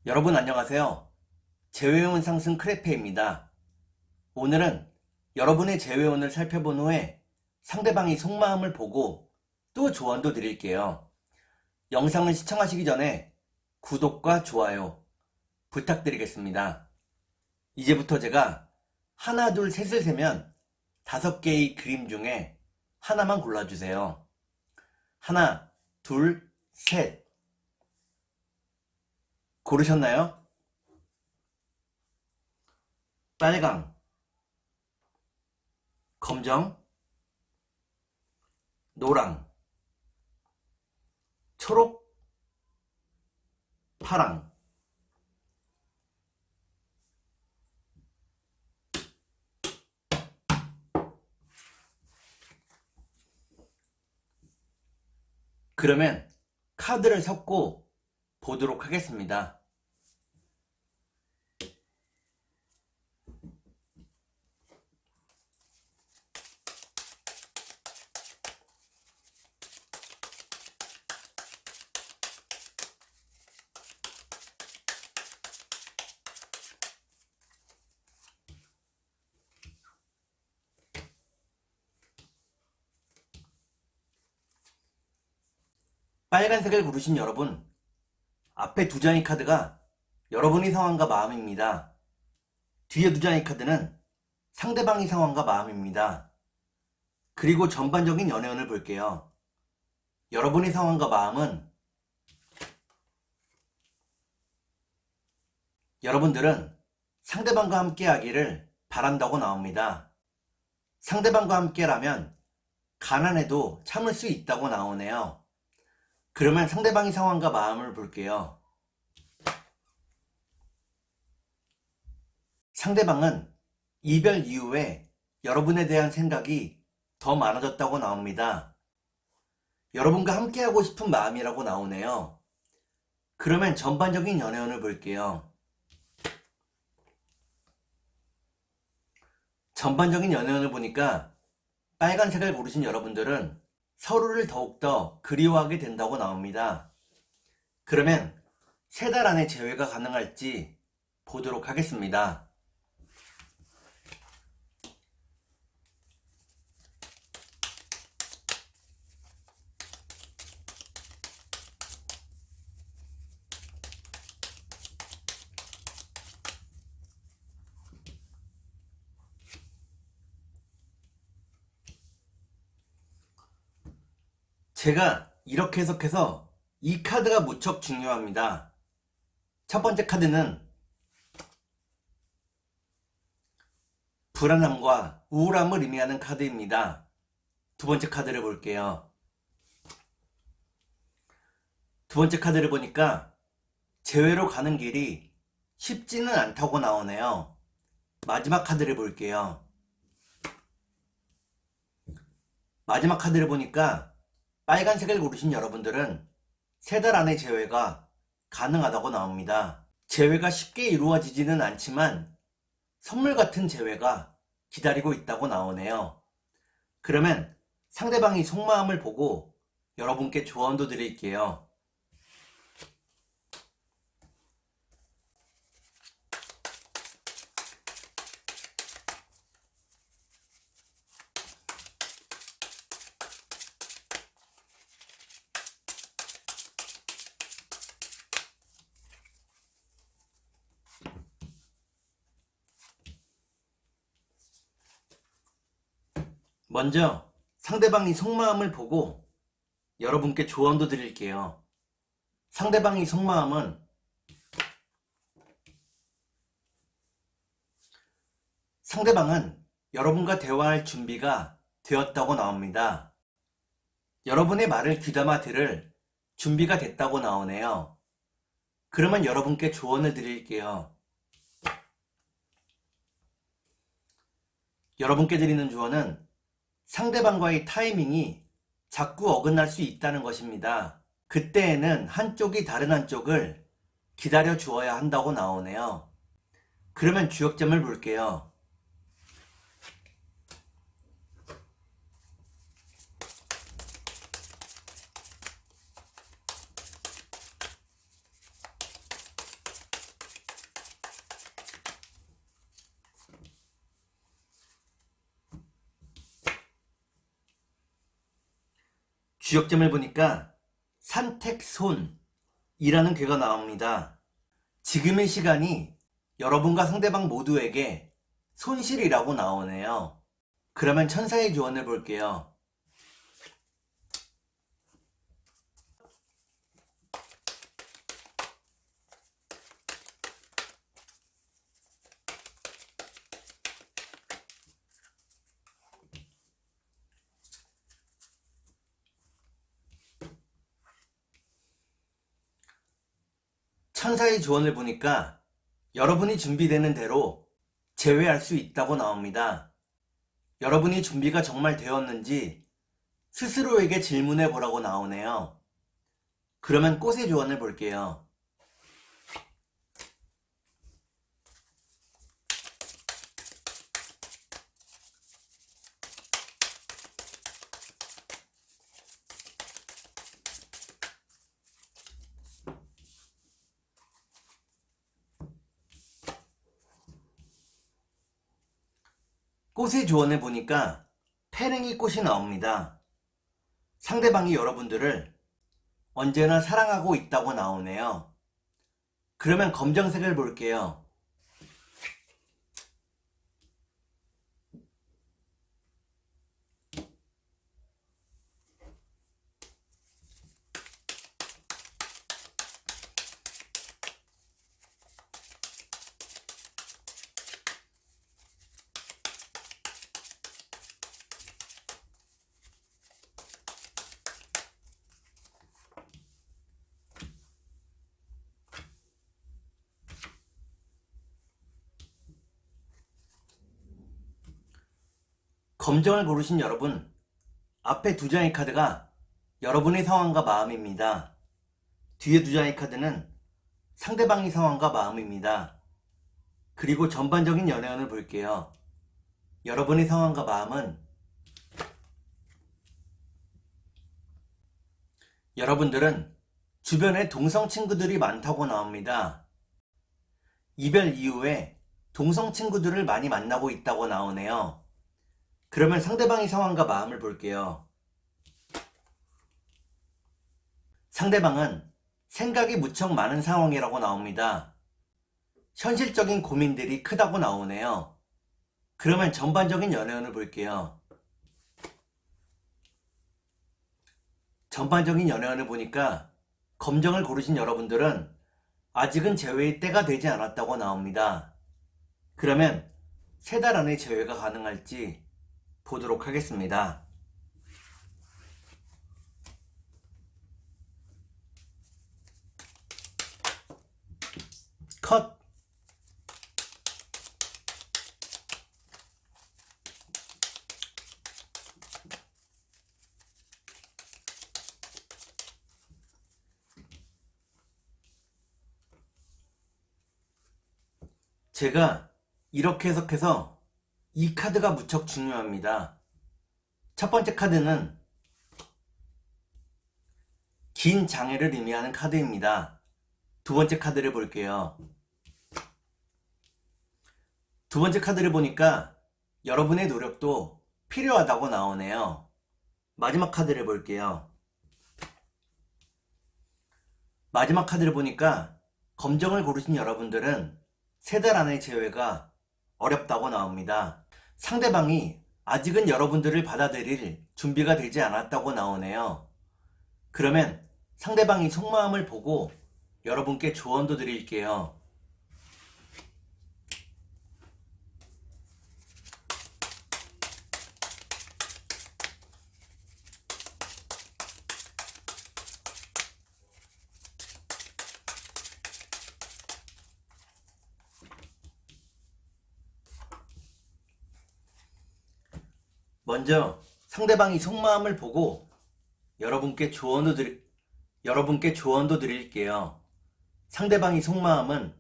여러분 안녕하세요. 재회원 상승 크레페입니다. 오늘은 여러분의 재회원을 살펴본 후에 상대방의 속마음을 보고 또 조언도 드릴게요. 영상을 시청하시기 전에 구독과 좋아요 부탁드리겠습니다. 이제부터 제가 하나, 둘, 셋을 세면 5개의 그림 중에 하나만 골라주세요. 하나, 둘, 셋. 고르셨나요? 빨강, 검정, 노랑, 초록, 파랑. 그러면 카드를 섞고 보도록 하겠습니다. 빨간색을 고르신 여러분, 앞에 2장의 카드가 여러분의 상황과 마음입니다. 뒤에 2장의 카드는 상대방의 상황과 마음입니다. 그리고 전반적인 연애운을 볼게요. 여러분의 상황과 마음은 여러분들은 상대방과 함께 하기를 바란다고 나옵니다. 상대방과 함께라면 가난해도 참을 수 있다고 나오네요. 그러면 상대방의 상황과 마음을 볼게요. 상대방은 이별 이후에 여러분에 대한 생각이 더 많아졌다고 나옵니다. 여러분과 함께하고 싶은 마음이라고 나오네요. 그러면 전반적인 연애운을 볼게요. 전반적인 연애운을 보니까 빨간색을 고르신 여러분들은 서로를 더욱더 그리워하게 된다고 나옵니다. 그러면 3달 안에 재회가 가능할지 보도록 하겠습니다. 제가 이렇게 해석해서 이 카드가 무척 중요합니다. 첫 번째 카드는 불안함과 우울함을 의미하는 카드입니다. 두 번째 카드를 볼게요. 두 번째 카드를 보니까 재회로 가는 길이 쉽지는 않다고 나오네요. 마지막 카드를 볼게요. 마지막 카드를 보니까 빨간색을 고르신 여러분들은 3달 안에 재회가 가능하다고 나옵니다. 재회가 쉽게 이루어지지는 않지만 선물 같은 재회가 기다리고 있다고 나오네요. 그러면 상대방이 속마음을 보고 여러분께 조언도 드릴게요. 먼저 상대방이 속마음을 보고 여러분께 조언도 드릴게요. 상대방의 속마음은 상대방은 여러분과 대화할 준비가 되었다고 나옵니다. 여러분의 말을 귀담아 들을 준비가 됐다고 나오네요. 그러면 여러분께 조언을 드릴게요. 여러분께 드리는 조언은 상대방과의 타이밍이 자꾸 어긋날 수 있다는 것입니다. 그때에는 한쪽이 다른 한쪽을 기다려 주어야 한다고 나오네요. 그러면 주역점을 볼게요. 주역점을 보니까 산택손이라는 괴가 나옵니다. 지금의 시간이 여러분과 상대방 모두에게 손실이라고 나오네요. 그러면 천사의 조언을 볼게요. 천사의 조언을 보니까 여러분이 준비되는 대로 제외할 수 있다고 나옵니다. 여러분이 준비가 정말 되었는지 스스로에게 질문해 보라고 나오네요. 그러면 꽃의 조언을 볼게요. 꽃의 조언을 보니까 페랭이 꽃이 나옵니다. 상대방이 여러분들을 언제나 사랑하고 있다고 나오네요. 그러면 검정색을 볼게요. 검정을 고르신 여러분, 앞에 두 장의 카드가 여러분의 상황과 마음입니다. 뒤에 두 장의 카드는 상대방의 상황과 마음입니다. 그리고 전반적인 연애운을 볼게요. 여러분의 상황과 마음은 여러분들은 주변에 동성 친구들이 많다고 나옵니다. 이별 이후에 동성 친구들을 많이 만나고 있다고 나오네요. 그러면 상대방의 상황과 마음을 볼게요. 상대방은 생각이 무척 많은 상황이라고 나옵니다. 현실적인 고민들이 크다고 나오네요. 그러면 전반적인 연애운을 볼게요. 전반적인 연애운을 보니까 검정을 고르신 여러분들은 아직은 제외의 때가 되지 않았다고 나옵니다. 그러면 3달 안에 제외가 가능할지 보도록 하겠습니다. 컷! 제가 이렇게 해석해서 이 카드가 무척 중요합니다. 첫 번째 카드는 긴 장애를 의미하는 카드입니다. 두 번째 카드를 볼게요. 두 번째 카드를 보니까 여러분의 노력도 필요하다고 나오네요. 마지막 카드를 볼게요. 마지막 카드를 보니까 검정을 고르신 여러분들은 3달 안의 제외가 어렵다고 나옵니다. 상대방이 아직은 여러분들을 받아들일 준비가 되지 않았다고 나오네요. 그러면 상대방이 속마음을 보고 여러분께 조언도 드릴게요. 먼저 상대방이 속마음을 보고 여러분께 조언도 드릴게요. 상대방의 속마음은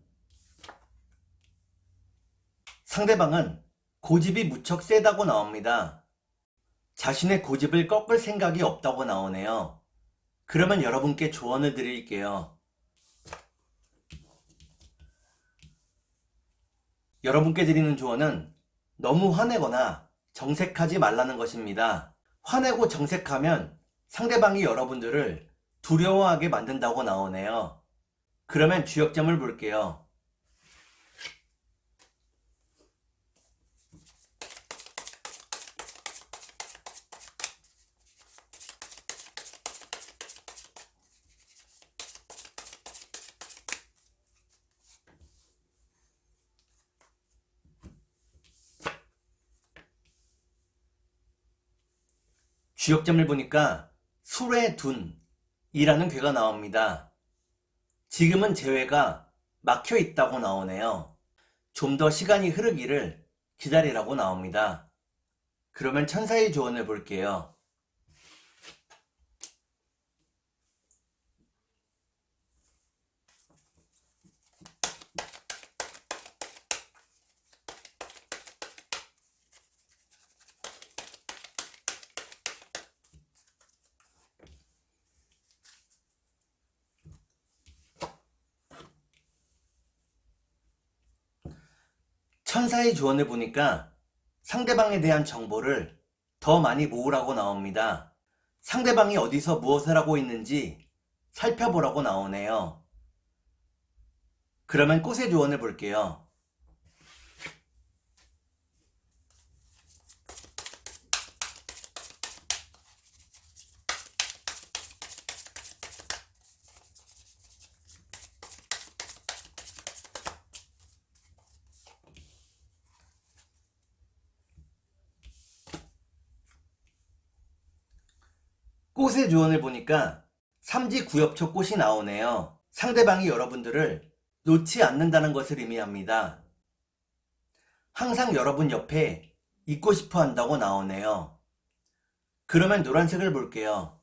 상대방은 고집이 무척 세다고 나옵니다. 자신의 고집을 꺾을 생각이 없다고 나오네요. 그러면 여러분께 조언을 드릴게요. 여러분께 드리는 조언은 너무 화내거나 정색하지 말라는 것입니다. 화내고 정색하면 상대방이 여러분들을 두려워하게 만든다고 나오네요. 그러면 주역점을 볼게요. 주역점을 보니까 술의 둔이라는 괴가 나옵니다. 지금은 재회가 막혀 있다고 나오네요. 좀 더 시간이 흐르기를 기다리라고 나옵니다. 그러면 천사의 조언을 볼게요. 천사의 조언을 보니까 상대방에 대한 정보를 더 많이 모으라고 나옵니다. 상대방이 어디서 무엇을 하고 있는지 살펴보라고 나오네요. 그러면 꽃의 조언을 볼게요. 꽃의 조언을 보니까 삼지구엽초 꽃이 나오네요. 상대방이 여러분들을 놓지 않는다는 것을 의미합니다. 항상 여러분 옆에 있고 싶어 한다고 나오네요. 그러면 노란색을 볼게요.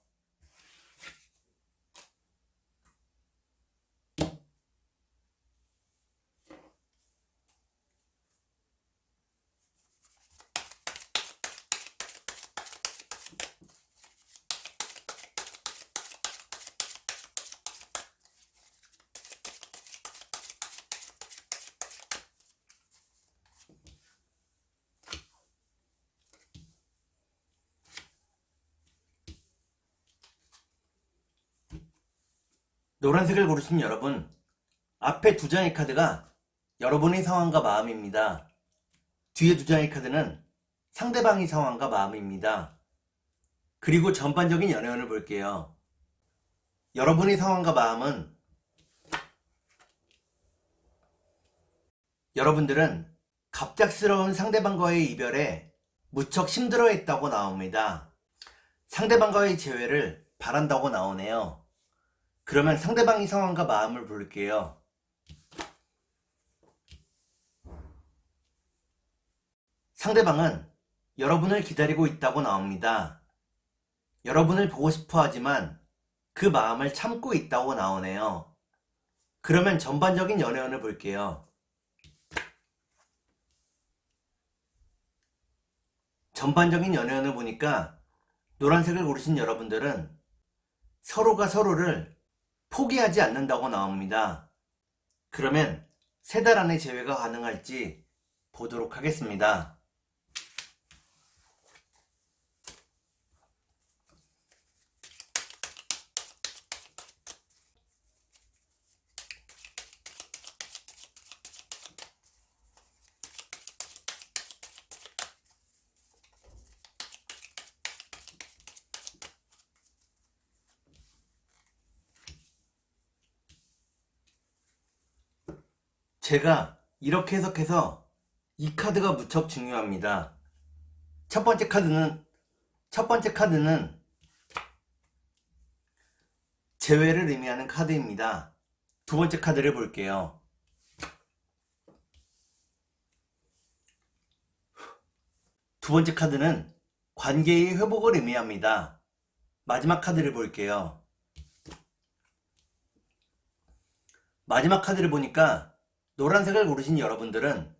노란색을 고르신 여러분, 앞에 두 장의 카드가 여러분의 상황과 마음입니다. 뒤에 두 장의 카드는 상대방의 상황과 마음입니다. 그리고 전반적인 연애운을 볼게요. 여러분의 상황과 마음은 여러분들은 갑작스러운 상대방과의 이별에 무척 힘들어했다고 나옵니다. 상대방과의 재회를 바란다고 나오네요. 그러면 상대방의 상황과 마음을 볼게요. 상대방은 여러분을 기다리고 있다고 나옵니다. 여러분을 보고 싶어 하지만 그 마음을 참고 있다고 나오네요. 그러면 전반적인 연애운을 볼게요. 전반적인 연애운을 보니까 노란색을 고르신 여러분들은 서로가 서로를 포기하지 않는다고 나옵니다. 그러면 3달 안에 재회가 가능할지 보도록 하겠습니다. 제가 이렇게 해석해서 이 카드가 무척 중요합니다. 첫 번째 카드는 재회를 의미하는 카드입니다. 두 번째 카드를 볼게요. 두 번째 카드는 관계의 회복을 의미합니다. 마지막 카드를 볼게요. 마지막 카드를 보니까 노란색을 고르신 여러분들은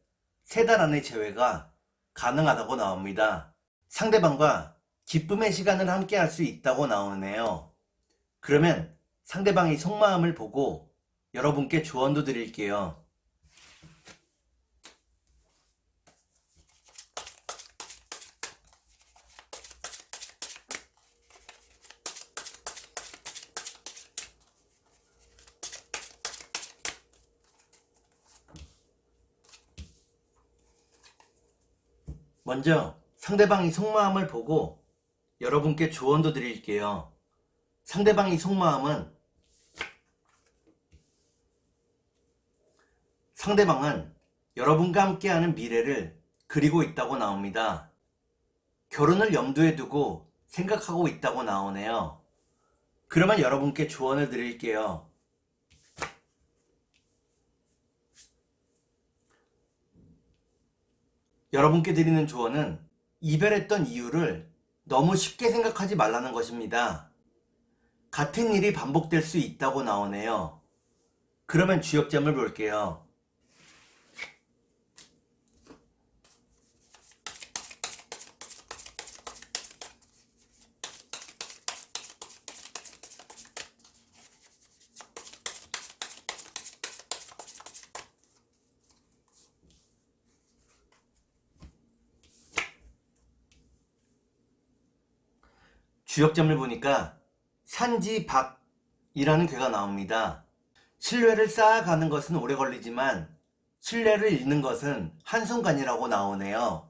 3달 안에 재회가 가능하다고 나옵니다. 상대방과 기쁨의 시간을 함께 할 수 있다고 나오네요. 그러면 상대방의 속마음을 보고 여러분께 조언도 드릴게요. 먼저 상대방이 속마음을 보고 여러분께 조언도 드릴게요. 상대방이 상대방은 여러분과 함께하는 미래를 그리고 있다고 나옵니다. 결혼을 염두에 두고 생각하고 있다고 나오네요. 그러면 여러분께 조언을 드릴게요. 여러분께 드리는 조언은 이별했던 이유를 너무 쉽게 생각하지 말라는 것입니다. 같은 일이 반복될 수 있다고 나오네요. 그러면 주역점을 볼게요. 주역점을 보니까 산지박이라는 괴가 나옵니다. 신뢰를 쌓아가는 것은 오래 걸리지만 신뢰를 잃는 것은 한순간이라고 나오네요.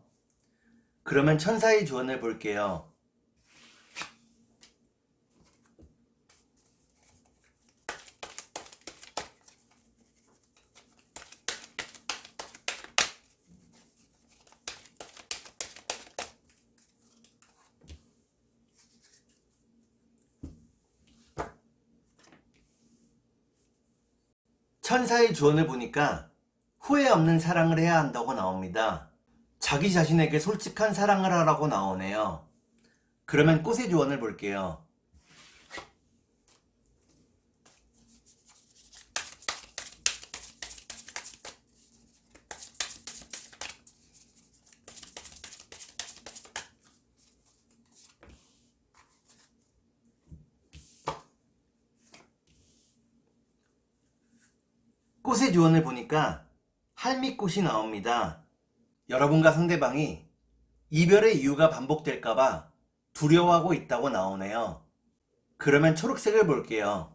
그러면 천사의 조언을 볼게요. 천사의 조언을 보니까 후회 없는 사랑을 해야 한다고 나옵니다. 자기 자신에게 솔직한 사랑을 하라고 나오네요. 그러면 꽃의 조언을 볼게요. 꽃의 조언을 보니까 할미꽃이 나옵니다. 여러분과 상대방이 이별의 이유가 반복될까봐 두려워하고 있다고 나오네요. 그러면 초록색을 볼게요.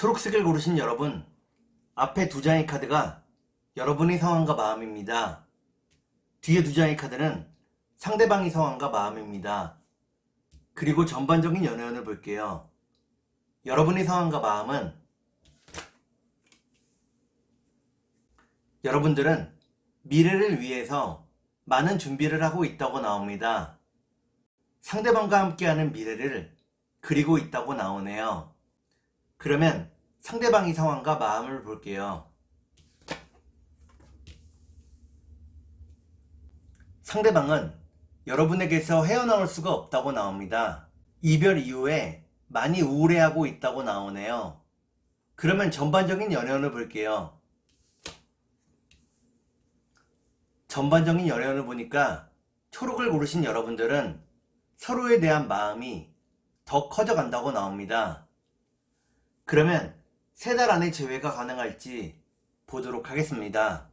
초록색을 고르신 여러분, 앞에 두 장의 카드가 여러분의 상황과 마음입니다. 뒤에 두 장의 카드는 상대방의 상황과 마음입니다. 그리고 전반적인 연애운을 볼게요. 여러분의 상황과 마음은 여러분들은 미래를 위해서 많은 준비를 하고 있다고 나옵니다. 상대방과 함께하는 미래를 그리고 있다고 나오네요. 그러면 상대방의 상황과 마음을 볼게요. 상대방은 여러분에게서 헤어나올 수가 없다고 나옵니다. 이별 이후에 많이 우울해하고 있다고 나오네요. 그러면 전반적인 연애운을 볼게요. 전반적인 연애운을 보니까 초록을 고르신 여러분들은 서로에 대한 마음이 더 커져간다고 나옵니다. 그러면 3달 안에 재회가 가능할지 보도록 하겠습니다.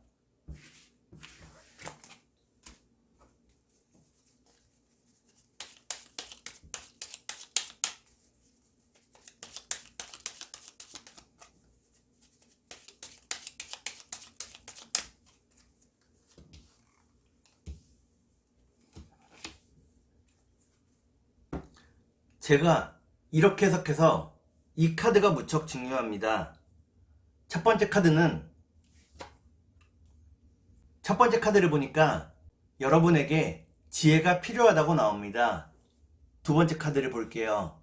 제가 이렇게 해석해서 이 카드가 무척 중요합니다. 첫 번째 카드를 보니까 여러분에게 지혜가 필요하다고 나옵니다. 두 번째 카드를 볼게요.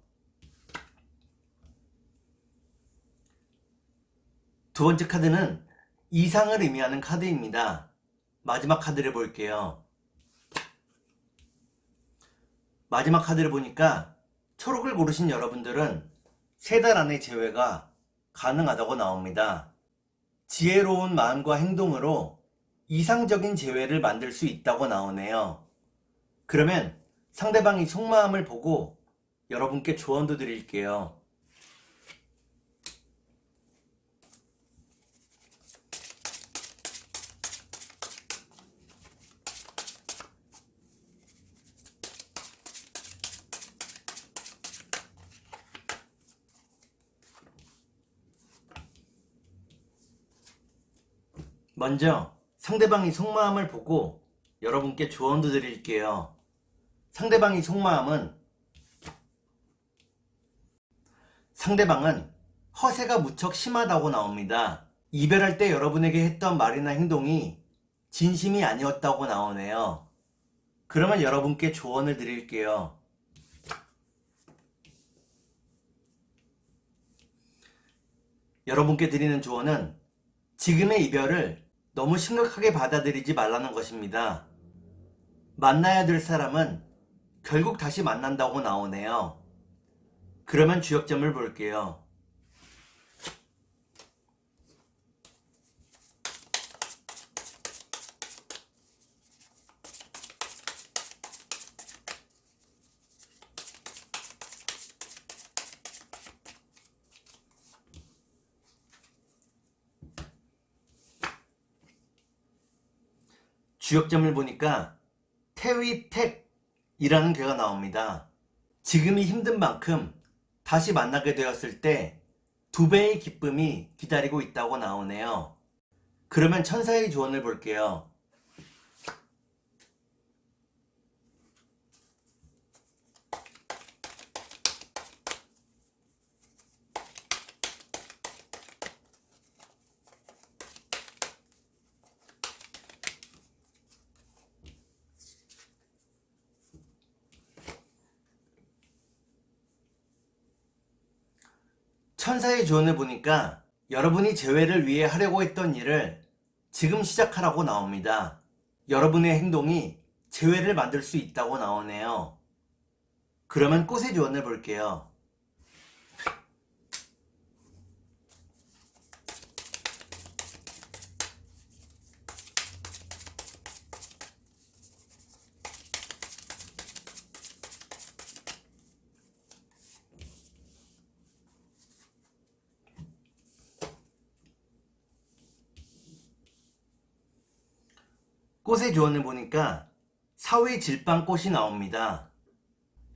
두 번째 카드는 이상을 의미하는 카드입니다. 마지막 카드를 볼게요. 마지막 카드를 보니까 초록을 고르신 여러분들은 3달 안에 재회가 가능하다고 나옵니다. 지혜로운 마음과 행동으로 이상적인 재회를 만들 수 있다고 나오네요. 그러면 상대방이 속마음을 보고 여러분께 조언도 드릴게요. 먼저 상대방이 속마음을 보고 여러분께 조언도 드릴게요. 상대방은 허세가 무척 심하다고 나옵니다. 이별할 때 여러분에게 했던 말이나 행동이 진심이 아니었다고 나오네요. 그러면 여러분께 조언을 드릴게요. 여러분께 드리는 조언은 지금의 이별을 너무 심각하게 받아들이지 말라는 것입니다. 만나야 될 사람은 결국 다시 만난다고 나오네요. 그러면 주역점을 볼게요. 주역점을 보니까 태위택이라는 괴가 나옵니다. 지금이 힘든 만큼 다시 만나게 되었을 때 2배의 기쁨이 기다리고 있다고 나오네요. 그러면 천사의 조언을 볼게요. 천사의 조언을 보니까 여러분이 재회를 위해 하려고 했던 일을 지금 시작하라고 나옵니다. 여러분의 행동이 재회를 만들 수 있다고 나오네요. 그러면 꽃의 조언을 볼게요. 꽃의 조언을 보니까 사위질방꽃이 나옵니다.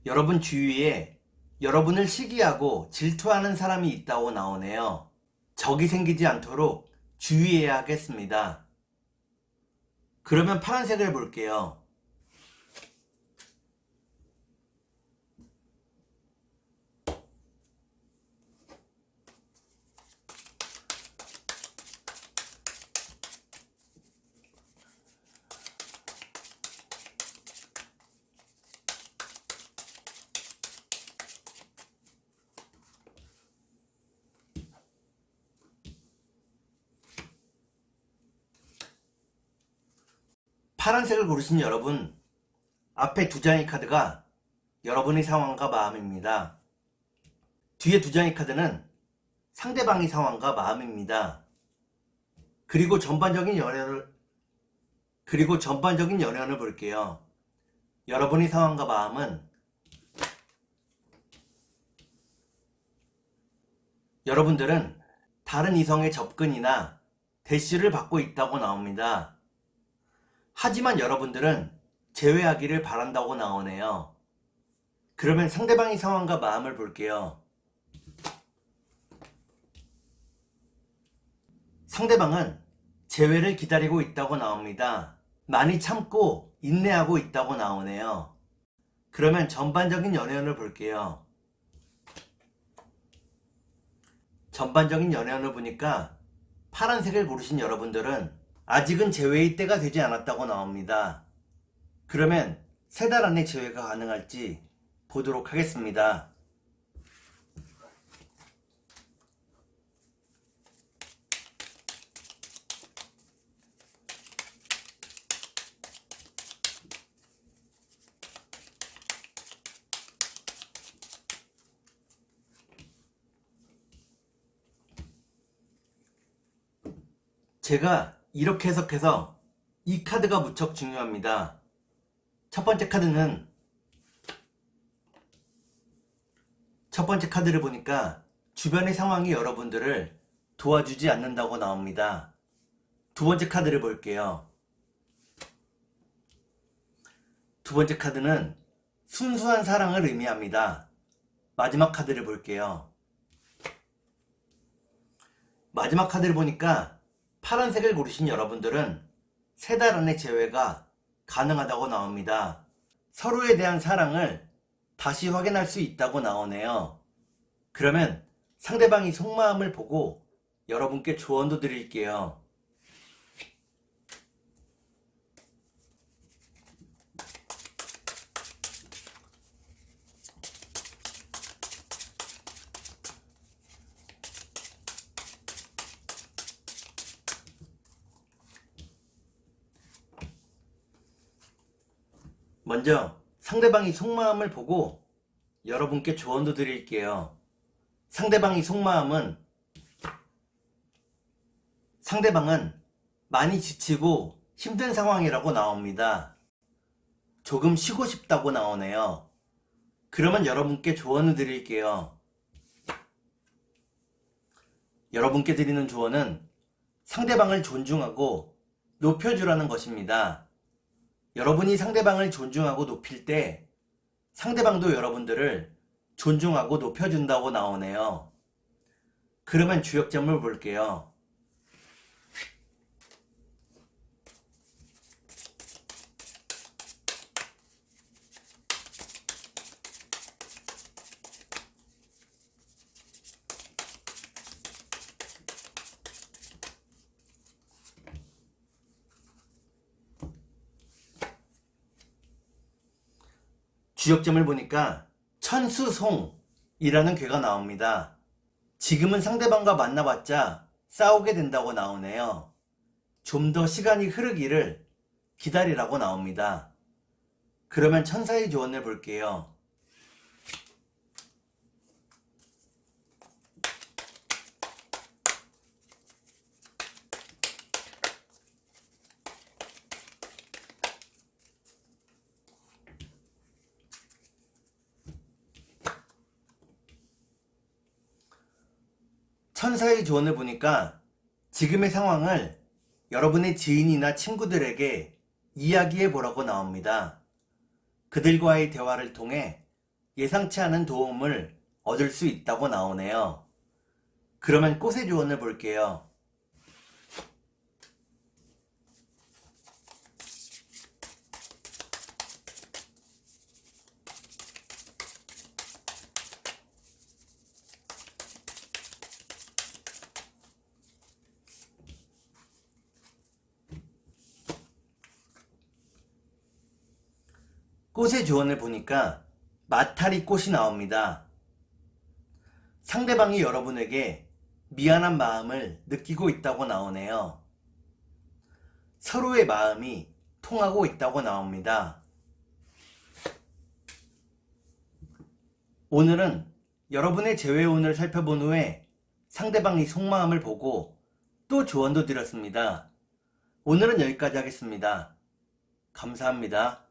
여러분 주위에 여러분을 시기하고 질투하는 사람이 있다고 나오네요. 적이 생기지 않도록 주의해야 하겠습니다. 그러면 파란색을 볼게요. 파란색을 고르신 여러분, 앞에 2장의 카드가 여러분의 상황과 마음입니다. 뒤에 2장의 카드는 상대방의 상황과 마음입니다. 그리고 전반적인 연연을 볼게요. 여러분의 상황과 마음은 여러분들은 다른 이성의 접근이나 대시를 받고 있다고 나옵니다. 하지만 여러분들은 재회하기를 바란다고 나오네요. 그러면 상대방의 상황과 마음을 볼게요. 상대방은 재회를 기다리고 있다고 나옵니다. 많이 참고 인내하고 있다고 나오네요. 그러면 전반적인 연애운을 볼게요. 전반적인 연애운을 보니까 파란색을 고르신 여러분들은 아직은 재회의 때가 되지 않았다고 나옵니다. 그러면 3달 안에 재회가 가능할지 보도록 하겠습니다. 제가 이렇게 해석해서 이 카드가 무척 중요합니다. 첫 번째 카드를 보니까 주변의 상황이 여러분들을 도와주지 않는다고 나옵니다. 두 번째 카드를 볼게요. 두 번째 카드는 순수한 사랑을 의미합니다. 마지막 카드를 볼게요. 마지막 카드를 보니까 파란색을 고르신 여러분들은 3달 안에 재회가 가능하다고 나옵니다. 서로에 대한 사랑을 다시 확인할 수 있다고 나오네요. 그러면 상대방이 속마음을 보고 여러분께 조언도 드릴게요. 먼저 상대방이 속마음을 보고 여러분께 조언도 드릴게요. 상대방은 많이 지치고 힘든 상황이라고 나옵니다. 조금 쉬고 싶다고 나오네요. 그러면 여러분께 조언을 드릴게요. 여러분께 드리는 조언은 상대방을 존중하고 높여주라는 것입니다. 여러분이 상대방을 존중하고 높일 때 상대방도 여러분들을 존중하고 높여준다고 나오네요. 그러면 주역점을 볼게요. 주역점을 보니까 천수송이라는 괴가 나옵니다. 지금은 상대방과 만나봤자 싸우게 된다고 나오네요. 좀 더 시간이 흐르기를 기다리라고 나옵니다. 그러면 천사의 조언을 볼게요. 천사의 조언을 보니까 지금의 상황을 여러분의 지인이나 친구들에게 이야기해 보라고 나옵니다. 그들과의 대화를 통해 예상치 않은 도움을 얻을 수 있다고 나오네요. 그러면 꽃의 조언을 볼게요. 꽃의 조언을 보니까 마타리 꽃이 나옵니다. 상대방이 여러분에게 미안한 마음을 느끼고 있다고 나오네요. 서로의 마음이 통하고 있다고 나옵니다. 오늘은 여러분의 재회운을 살펴본 후에 상대방의 속마음을 보고 또 조언도 드렸습니다. 오늘은 여기까지 하겠습니다. 감사합니다.